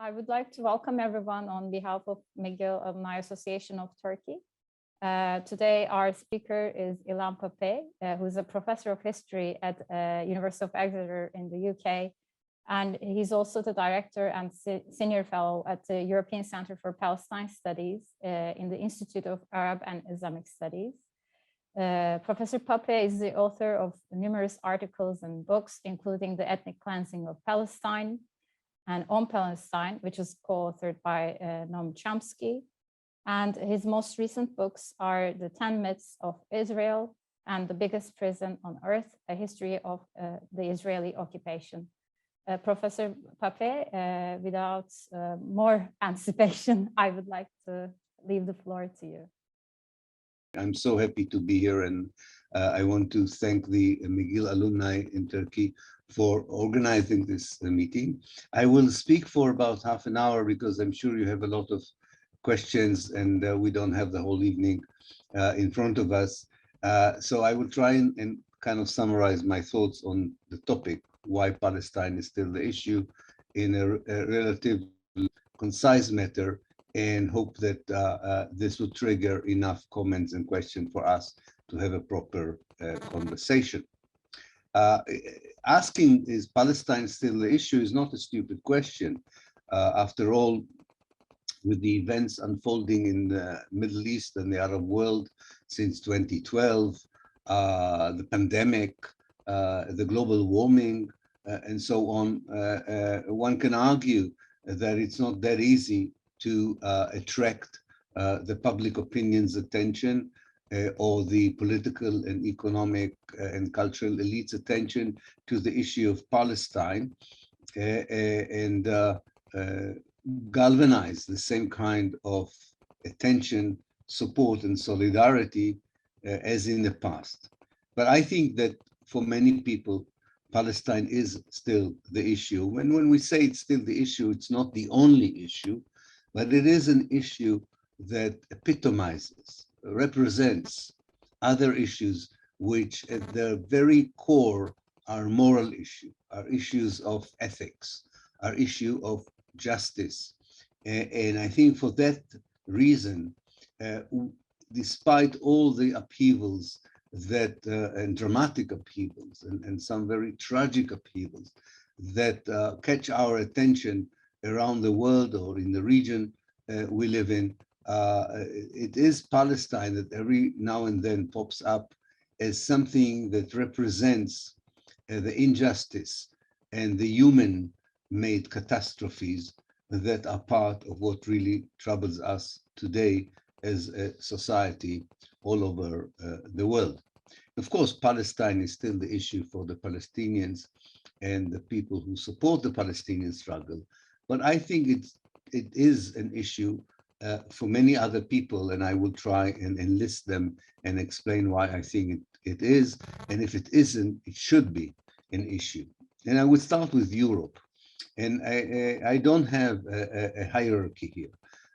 I would like to welcome everyone on behalf of McGill Alumni Association of Turkey. Today, our speaker is Ilan Pappé, who's a professor of history at University of Exeter in the UK. And he's also the director and senior fellow at the European Center for Palestine Studies in the Institute of Arab and Islamic Studies. Professor Pappé is the author of numerous articles and books, including The Ethnic Cleansing of Palestine and On Palestine, which is co-authored by Noam Chomsky. And his most recent books are The 10 Myths of Israel and The Biggest Prison on Earth, A History of the Israeli Occupation. Professor Pappé, without more anticipation, I would like to leave the floor to you. I'm so happy to be here, and I want to thank the McGill alumni in Turkey for organizing this meeting. I will speak for about half an hour because I'm sure you have a lot of questions and we don't have the whole evening in front of us. So I will try and kind of summarize my thoughts on the topic, why Palestine is still the issue, in a relatively concise manner, and hope that this will trigger enough comments and questions for us to have a proper conversation. Asking is Palestine still the issue is not a stupid question. After all, with the events unfolding in the Middle East and the Arab world since 2012, the pandemic, the global warming, and so on, one can argue that it's not that easy to attract the public opinion's attention or the political and economic and cultural elite's attention to the issue of Palestine and galvanize the same kind of attention, support, and solidarity as in the past. But I think that for many people, Palestine is still the issue. When we say it's still the issue, it's not the only issue, but it is an issue that epitomizes, represents other issues which at their very core are moral issues, are issues of ethics, are issue of justice. And I think for that reason, despite all the upheavals that and dramatic upheavals and some very tragic upheavals that catch our attention around the world or in the region we live in, it is Palestine that every now and then pops up as something that represents the injustice and the human-made catastrophes that are part of what really troubles us today as a society all over the world. Of course, Palestine is still the issue for the Palestinians and the people who support the Palestinian struggle. But I think it is an issue for many other people, and I will try and enlist them and explain why I think it is, and if it isn't, it should be an issue. And I would start with Europe. And I don't have a hierarchy here.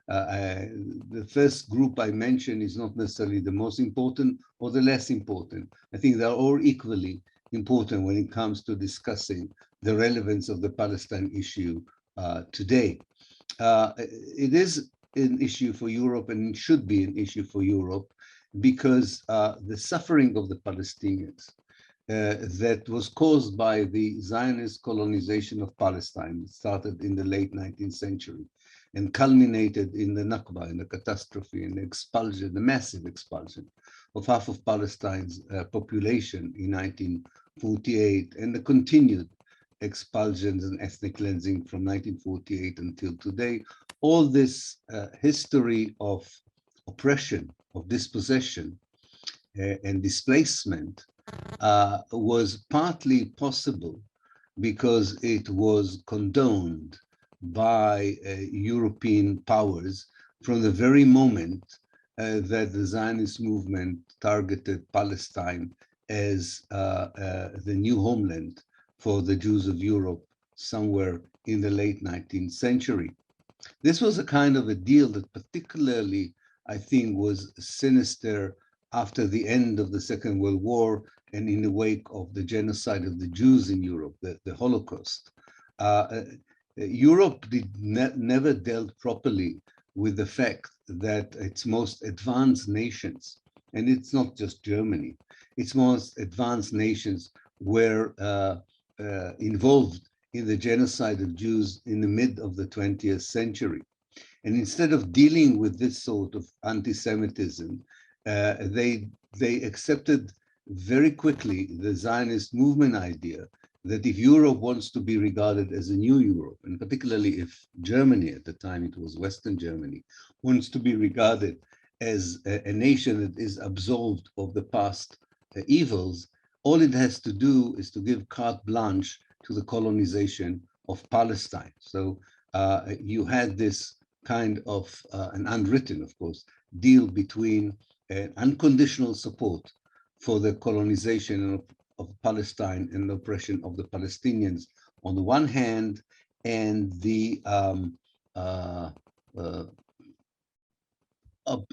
The first group I mentioned is not necessarily the most important or the less important. I think they're all equally important when it comes to discussing the relevance of the Palestine issue today. It is an issue for Europe, and it should be an issue for Europe because the suffering of the Palestinians that was caused by the Zionist colonization of Palestine, started in the late 19th century and culminated in the Nakba, in the catastrophe and the expulsion, the massive expulsion of half of Palestine's population in 1948, and the continued expulsions and ethnic cleansing from 1948 until today. All this history of oppression, of dispossession and displacement was partly possible because it was condoned by European powers from the very moment that the Zionist movement targeted Palestine as the new homeland for the Jews of Europe somewhere in the late 19th century. This was a kind of a deal that particularly, I think, was sinister after the end of the Second World War and in the wake of the genocide of the Jews in Europe, the Holocaust. Europe never dealt properly with the fact that its most advanced nations, and it's not just Germany, its most advanced nations were involved in the genocide of Jews in the mid of the 20th century. And instead of dealing with this sort of anti-Semitism, they accepted very quickly the Zionist movement idea that if Europe wants to be regarded as a new Europe, and particularly if Germany, at the time it was Western Germany, wants to be regarded as a nation that is absolved of the past evils, all it has to do is to give carte blanche to the colonization of Palestine. So you had this kind of an unwritten, of course, deal between unconditional support for the colonization of Palestine and the oppression of the Palestinians on the one hand, and the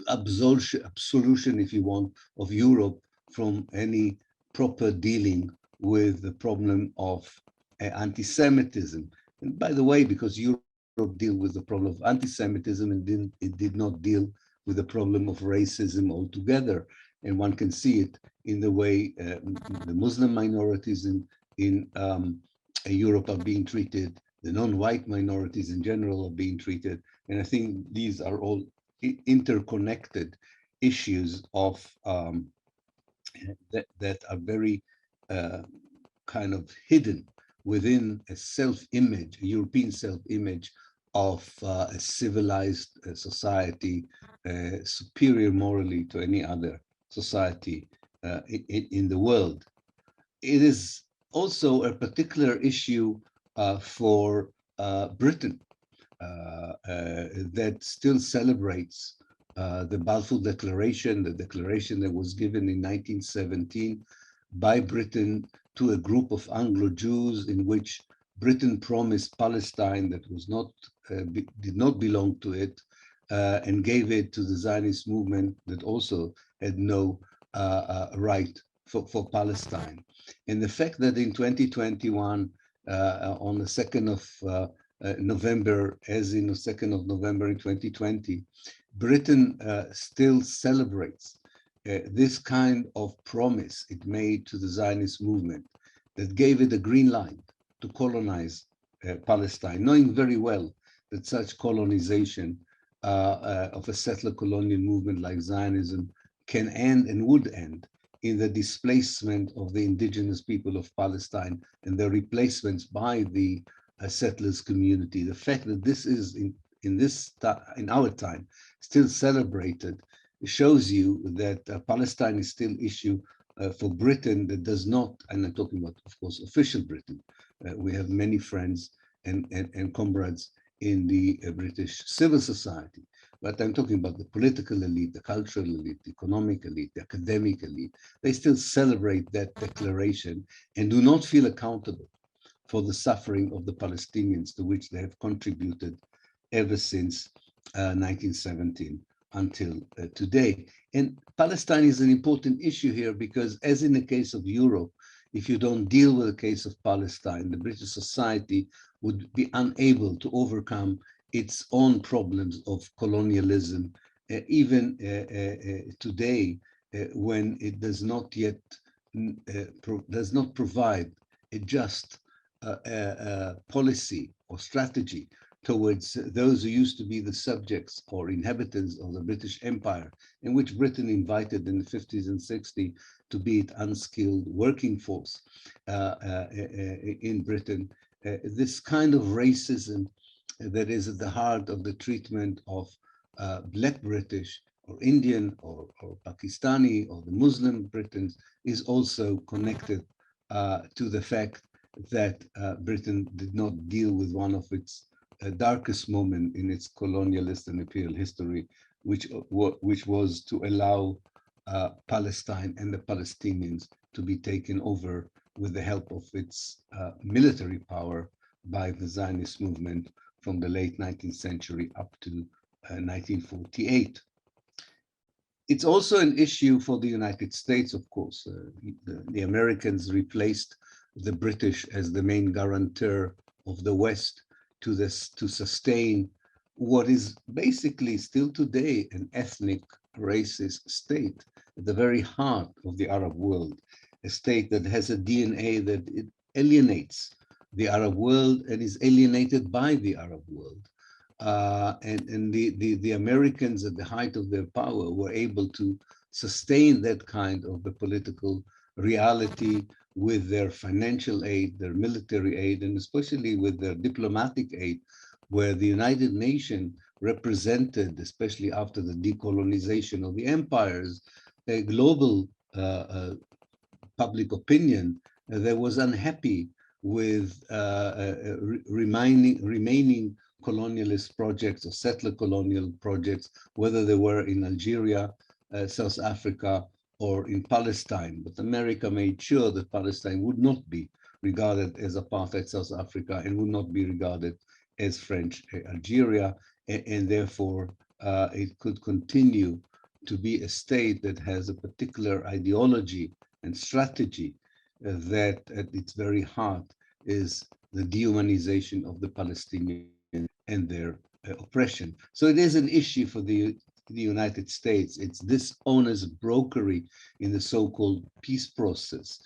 absolution, if you want, of Europe from any proper dealing with the problem of anti-Semitism. And by the way, because Europe deal with the problem of anti-Semitism and it did not deal with the problem of racism altogether. And one can see it in the way the Muslim minorities in Europe are being treated, the non-white minorities in general are being treated. And I think these are all interconnected issues of that are very kind of hidden within a self-image, a European self-image of a civilized society, superior morally to any other society in the world. It is also a particular issue for Britain that still celebrates the Balfour Declaration, the declaration that was given in 1917 by Britain to a group of Anglo-Jews, in which Britain promised Palestine that was not did not belong to it, and gave it to the Zionist movement that also had no right for Palestine. And the fact that in 2021, on the 2nd of November, as in the 2nd of November in 2020, Britain still celebrates this kind of promise it made to the Zionist movement that gave it a green light to colonize Palestine, knowing very well that such colonization of a settler colonial movement like Zionism can end and would end in the displacement of the indigenous people of Palestine and their replacements by the settlers community. The fact that this is in our time still celebrated shows you that Palestine is still issue for Britain that does not, and I'm talking about, of course, official Britain. We have many friends and comrades in the British civil society, but I'm talking about the political elite, the cultural elite, the economic elite, the academic elite. They still celebrate that declaration and do not feel accountable for the suffering of the Palestinians, to which they have contributed ever since 1917 until today. And Palestine is an important issue here because, as in the case of Europe, if you don't deal with the case of Palestine, the British society would be unable to overcome its own problems of colonialism, even today, when it does not yet does not provide a just policy or strategy towards those who used to be the subjects or inhabitants of the British Empire, in which Britain invited in the 50s and 60s to be its unskilled working force in Britain. This kind of racism that is at the heart of the treatment of Black British or Indian or Pakistani or the Muslim Britons is also connected to the fact that Britain did not deal with one of its darkest moment in its colonialist and imperial history, which was to allow Palestine and the Palestinians to be taken over with the help of its military power by the Zionist movement from the late 19th century up to 1948. It's also an issue for the United States, of course. The Americans replaced the British as the main guarantor of the West to sustain what is basically still today an ethnic racist state at the very heart of the Arab world, a state that has a DNA that it alienates the Arab world and is alienated by the Arab world. And the Americans at the height of their power were able to sustain that kind of the political reality with their financial aid, their military aid, and especially with their diplomatic aid, where the United Nations represented, especially after the decolonization of the empires, a global public opinion that was unhappy with remaining colonialist projects or settler colonial projects, whether they were in Algeria, South Africa, or in Palestine. But America made sure that Palestine would not be regarded as apartheid South Africa and would not be regarded as French Algeria, and therefore it could continue to be a state that has a particular ideology and strategy that at its very heart is the dehumanization of the Palestinians and their oppression. So it is an issue for the United States. It's dishonest brokery in the so-called peace process.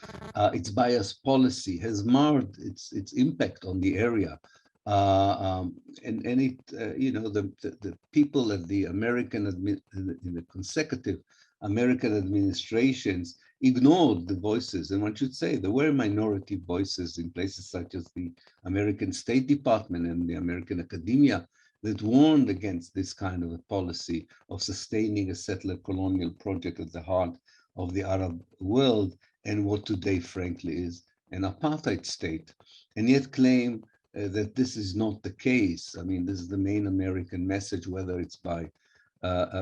Its bias policy has marred its impact on the area. And it, the people at the in the consecutive American administrations ignored the voices, and one should say there were minority voices in places such as the American State Department and the American academia that warned against this kind of a policy of sustaining a settler colonial project at the heart of the Arab world and what today, frankly, is an apartheid state, and yet claim that this is not the case. I mean, this is the main American message, whether it's by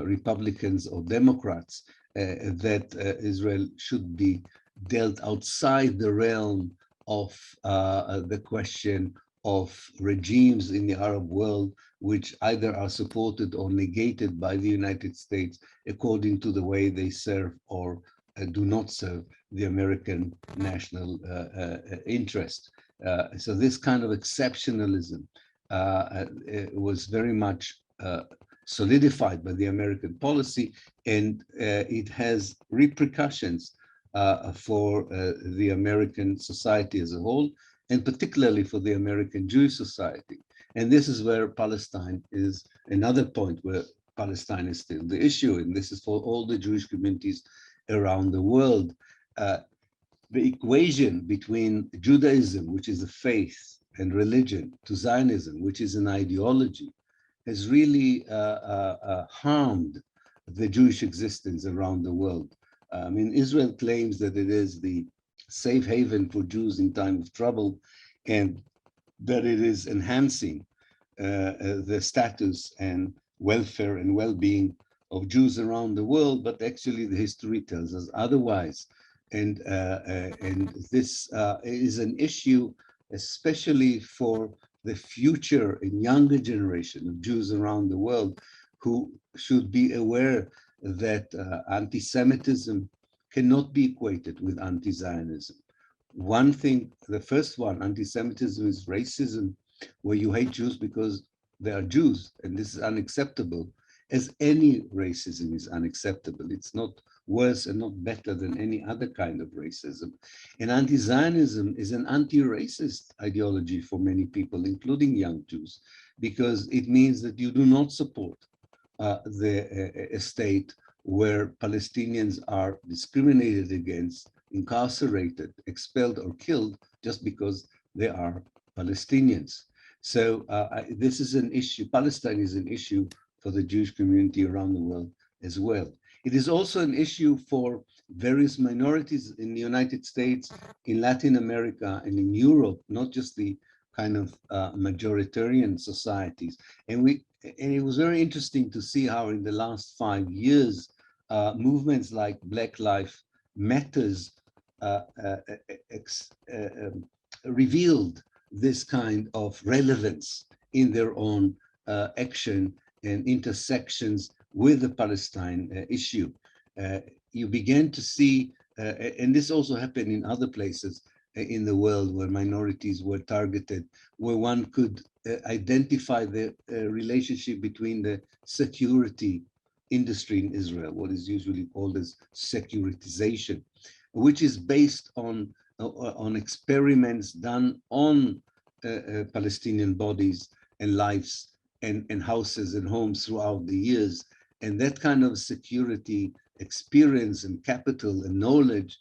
Republicans or Democrats, that Israel should be dealt outside the realm of the question of regimes in the Arab world, which either are supported or negated by the United States according to the way they serve or do not serve the American national interest. So this kind of exceptionalism was very much solidified by the American policy, and it has repercussions for the American society as a whole, and particularly for the American Jewish society. And this is where Palestine is another point where Palestine is still the issue, and this is for all the Jewish communities around the world. The equation between Judaism, which is a faith and religion, to Zionism, which is an ideology, has really harmed the Jewish existence around the world. I mean, Israel claims that it is the safe haven for Jews in time of trouble, and that it is enhancing the status and welfare and well-being of Jews around the world, but actually the history tells us otherwise. And this is an issue, especially for the future and younger generation of Jews around the world, who should be aware that anti-Semitism cannot be equated with anti-Zionism. One thing, the first one, anti-Semitism, is racism, where you hate Jews because they are Jews, and this is unacceptable, as any racism is unacceptable. It's not worse and not better than any other kind of racism. And anti-Zionism is an anti-racist ideology for many people, including young Jews, because it means that you do not support a state where Palestinians are discriminated against, incarcerated, expelled, or killed just because they are Palestinians. So this is an issue. Palestine is an issue for the Jewish community around the world as well. It is also an issue for various minorities in the United States, in Latin America, and in Europe, not just the kind of majoritarian societies. And it was very interesting to see how in the last 5 years, movements like Black Lives Matters revealed this kind of relevance in their own action and intersections with the Palestine issue. You began to see, and this also happened in other places in the world where minorities were targeted, where one could identify the relationship between the security industry in Israel, what is usually called as securitization, which is based on experiments done on Palestinian bodies and lives and houses and homes throughout the years. And that kind of security experience and capital and knowledge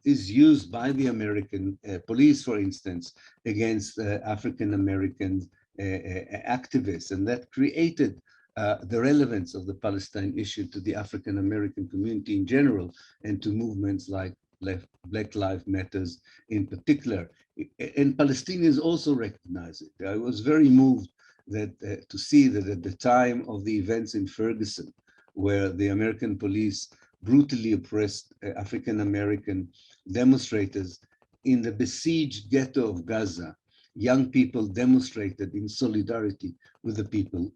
is used by the American police, for instance, against African-American activists. And that created the relevance of the Palestine issue to the African-American community in general and to movements like Black Lives Matters in particular. And Palestinians also recognize it. I was very moved that to see that at the time of the events in Ferguson, where the American police brutally oppressed African-American demonstrators in the besieged ghetto of Gaza, young people demonstrated in solidarity with the people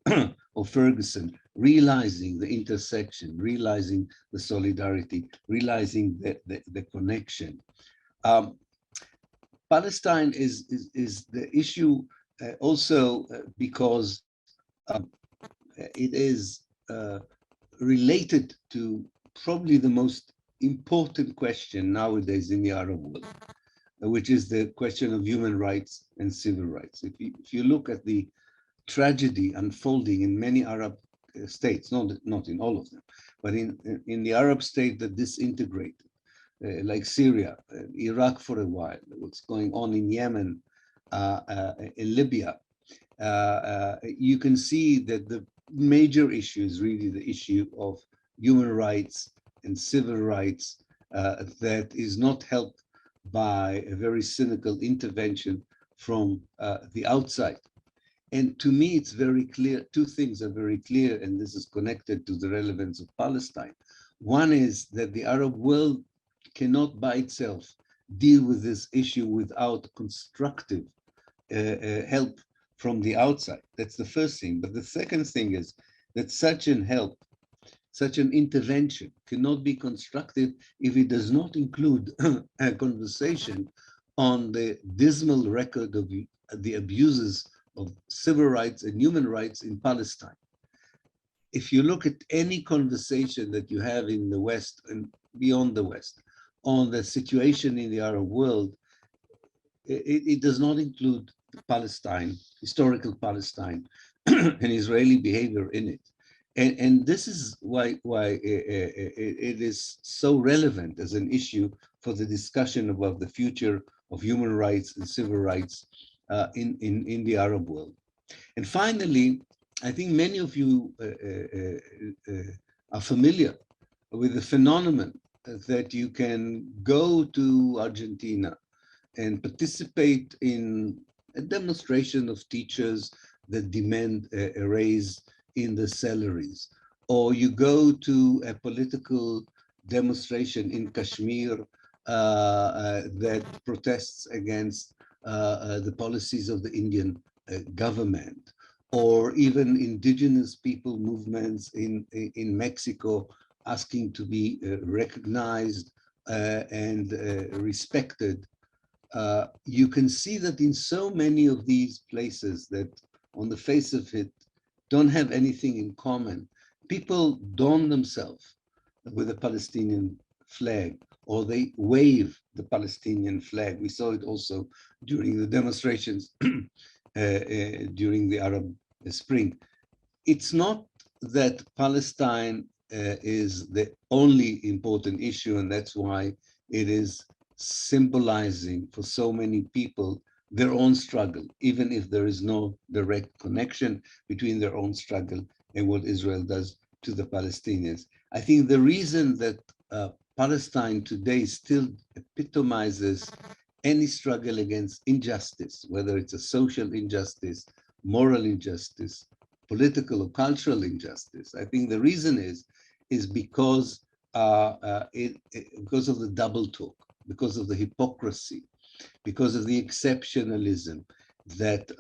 of Ferguson, realizing the intersection, realizing the solidarity, realizing the connection. Palestine is the issue also because it is related to probably the most important question nowadays in the Arab world, which is the question of human rights and civil rights. If you look at the tragedy unfolding in many Arab states, not in all of them, but in the Arab state that disintegrated, like Syria, Iraq for a while, what's going on in Yemen, in Libya, you can see that the major issue is really the issue of human rights and civil rights that is not helped by a very cynical intervention from the outside. And to me, it's very clear, two things are very clear, and this is connected to the relevance of Palestine. One is that the Arab world cannot by itself deal with this issue without constructive help from the outside. That's the first thing. But the second thing is that such an help, such an intervention cannot be constructive if it does not include a conversation on the dismal record of the abuses of civil rights and human rights in Palestine. If you look at any conversation that you have in the West and beyond the West on the situation in the Arab world, it does not include Palestine, historical Palestine, and Israeli behavior in it. And this is why it is so relevant as an issue for the discussion about the future of human rights and civil rights in the Arab world. And finally, I think many of you are familiar with the phenomenon that you can go to Argentina and participate in a demonstration of teachers that demand a raise in the salaries, or you go to a political demonstration in Kashmir that protests against the policies of the Indian government, or even indigenous people movements in Mexico asking to be recognized and respected. You can see that in so many of these places that on the face of it don't have anything in common, people don themselves with the Palestinian flag, or they wave the Palestinian flag. We saw it also during the demonstrations during the Arab Spring. It's not that Palestine is the only important issue, and that's why it is symbolizing for so many people their own struggle, even if there is no direct connection between their own struggle and what Israel does to the Palestinians. I think the reason that Palestine today still epitomizes any struggle against injustice, whether it's a social injustice, moral injustice, political or cultural injustice, I think the reason is because because of the double talk, because of the hypocrisy, because of the exceptionalism that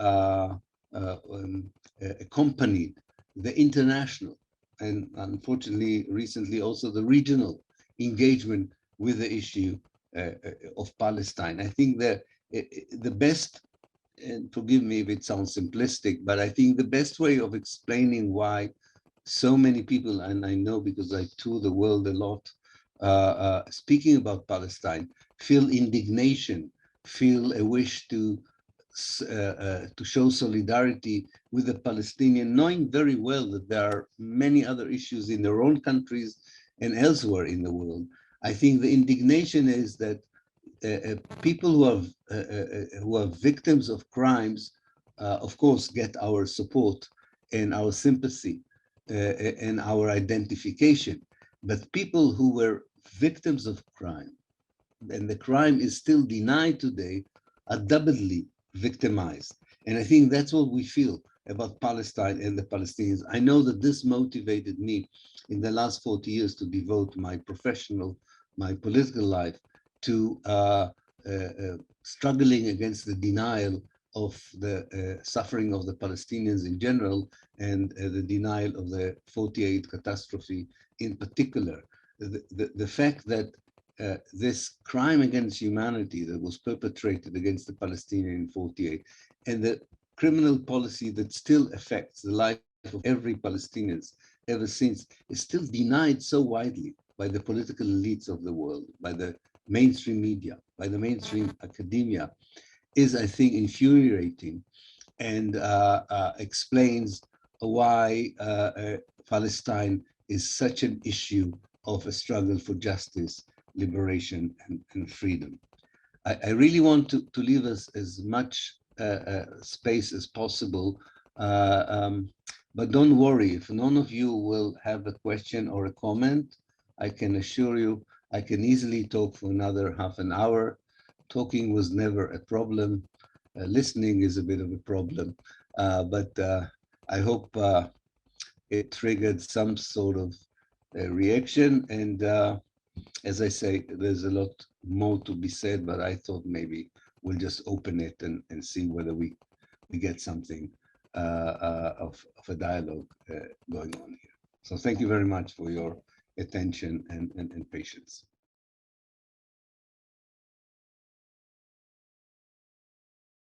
accompanied the international and unfortunately recently also the regional engagement with the issue of Palestine. I think that the best and forgive me if it sounds simplistic, but I think the best way of explaining why so many people, and I know because I tour the world a lot, speaking about Palestine, feel indignation, feel a wish to show solidarity with the Palestinian, knowing very well that there are many other issues in their own countries and elsewhere in the world. I think the indignation is that people who are victims of crimes, of course, get our support and our sympathy and our identification. But people who were victims of crime, and the crime is still denied today, are doubly victimized. And I think that's what we feel about Palestine and the Palestinians. I know that this motivated me in the last 40 years to devote my professional, my political life to struggling against the denial of the suffering of the Palestinians in general and the denial of the 48 catastrophe in particular. The fact that this crime against humanity that was perpetrated against the Palestinians in 48 and the criminal policy that still affects the life of every Palestinian ever since is still denied so widely by the political elites of the world, by the mainstream media, by the mainstream academia, is, I think, infuriating and explains why Palestine is such an issue of a struggle for justice, liberation, and freedom. I really want to leave us as much space as possible, but don't worry, if none of you will have a question or a comment, I can assure you I can easily talk for another half an hour. Talking was never a problem. Listening is a bit of a problem, but I hope it triggered some sort of reaction. And as I say, there's a lot more to be said, but I thought maybe we'll just open it and see whether we get something of a dialogue going on here. So thank you very much for your attention and patience.